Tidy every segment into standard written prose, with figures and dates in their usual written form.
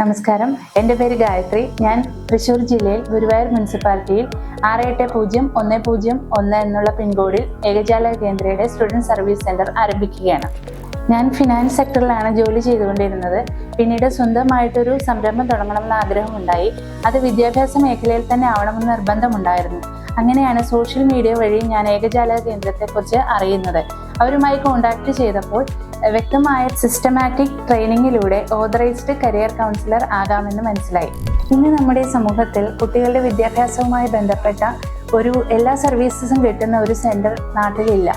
നമസ്കാരം, എൻ്റെ പേര് ഗായത്രി. ഞാൻ തൃശ്ശൂർ ജില്ലയിൽ ഗുരുവായൂർ മുനിസിപ്പാലിറ്റിയിൽ 680101 എന്നുള്ള പിൻകോഡിൽ ഏകജാലക കേന്ദ്രയുടെ സ്റ്റുഡൻറ് സർവീസ് സെന്റർ ആരംഭിക്കുകയാണ്. ഞാൻ ഫിനാൻസ് സെക്ടറിലാണ് ജോലി ചെയ്തുകൊണ്ടിരുന്നത്. പിന്നീട് സ്വന്തമായിട്ടൊരു സംരംഭം തുടങ്ങണമെന്ന ആഗ്രഹമുണ്ടായി. അത് വിദ്യാഭ്യാസ മേഖലയിൽ തന്നെ ആവണമെന്ന് നിർബന്ധമുണ്ടായിരുന്നു. അങ്ങനെയാണ് സോഷ്യൽ മീഡിയ വഴി ഞാൻ ഏകജാലക കേന്ദ്രത്തെക്കുറിച്ച് അറിയുന്നത്. അവരുമായി കോൺടാക്ട് ചെയ്തപ്പോൾ വ്യക്തമായ സിസ്റ്റമാറ്റിക് ട്രെയിനിങ്ങിലൂടെ ഓതറൈസ്ഡ് കരിയർ കൗൺസിലർ ആകാമെന്ന് മനസ്സിലായി. ഇന്ന് നമ്മുടെ സമൂഹത്തിൽ കുട്ടികളുടെ വിദ്യാഭ്യാസവുമായി ബന്ധപ്പെട്ട എല്ലാ സർവീസസും കിട്ടുന്ന ഒരു സെന്റർ നാട്ടിലില്ല.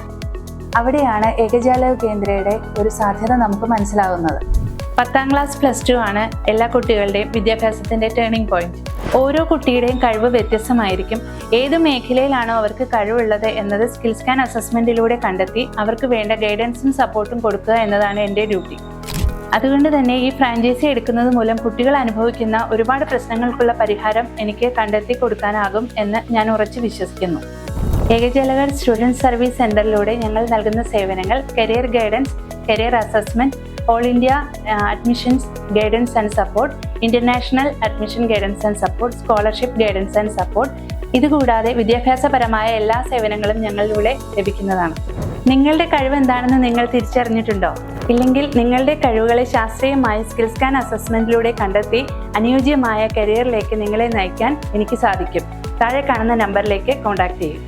അവിടെയാണ് ഏകജാലക കേന്ദ്രയുടെ ഒരു സാധ്യത നമുക്ക് മനസ്സിലാകുന്നത്. 10ാം ക്ലാസ് +2 ആണ് എല്ലാ കുട്ടികളുടെയും വിദ്യാഭ്യാസത്തിന്റെ ടേണിംഗ് പോയിന്റ്. ഓരോ കുട്ടിയുടെയും കഴിവ് വ്യത്യസ്തമായിരിക്കും. ഏത് മേഖലയിലാണോ അവർക്ക് കഴിവുള്ളത് എന്നത് സ്കിൽ സ്കാൻ അസസ്മെന്റിലൂടെ കണ്ടെത്തി അവർക്ക് വേണ്ട ഗൈഡൻസും സപ്പോർട്ടും കൊടുക്കുക എന്നതാണ് എൻ്റെ ഡ്യൂട്ടി. അതുകൊണ്ട് തന്നെ ഈ ഫ്രാഞ്ചൈസി എടുക്കുന്നത് മൂലം കുട്ടികൾ അനുഭവിക്കുന്ന ഒരുപാട് പ്രശ്നങ്ങൾക്കുള്ള പരിഹാരം എനിക്ക് കണ്ടെത്തി കൊടുക്കാനാകും എന്ന് ഞാൻ ഉറച്ചു വിശ്വസിക്കുന്നു. ഏകജാലക സ്റ്റുഡൻറ് സർവീസ് സെന്ററിലൂടെ ഞങ്ങൾ നൽകുന്ന സേവനങ്ങൾ career guidance, career assessment, all India admissions guidance and support, international admission guidance and support, scholarship guidance and support. ഇതുകൂടാതെ വിദ്യാഭ്യാസപരമായ എല്ലാ സേവനങ്ങളും ഞങ്ങളിലൂടെ ലഭിക്കുന്നതാണ്. നിങ്ങളുടെ കഴിവ് എന്താണെന്ന് നിങ്ങൾ തിരിച്ചറിഞ്ഞിട്ടുണ്ടോ? ഇല്ലെങ്കിൽ നിങ്ങളുടെ കഴിവുകളെ ശാസ്ത്രീയമായി സ്കിൽ സ്കാൻ അസസ്മെന്റിലൂടെ കണ്ടെത്തി അനുയോജ്യമായ കരിയറിലേക്ക് നിങ്ങളെ നയിക്കാൻ എനിക്ക് സാധിക്കും. താഴെ കാണുന്ന നമ്പറിലേക്ക് കോൺടാക്ട് ചെയ്യും.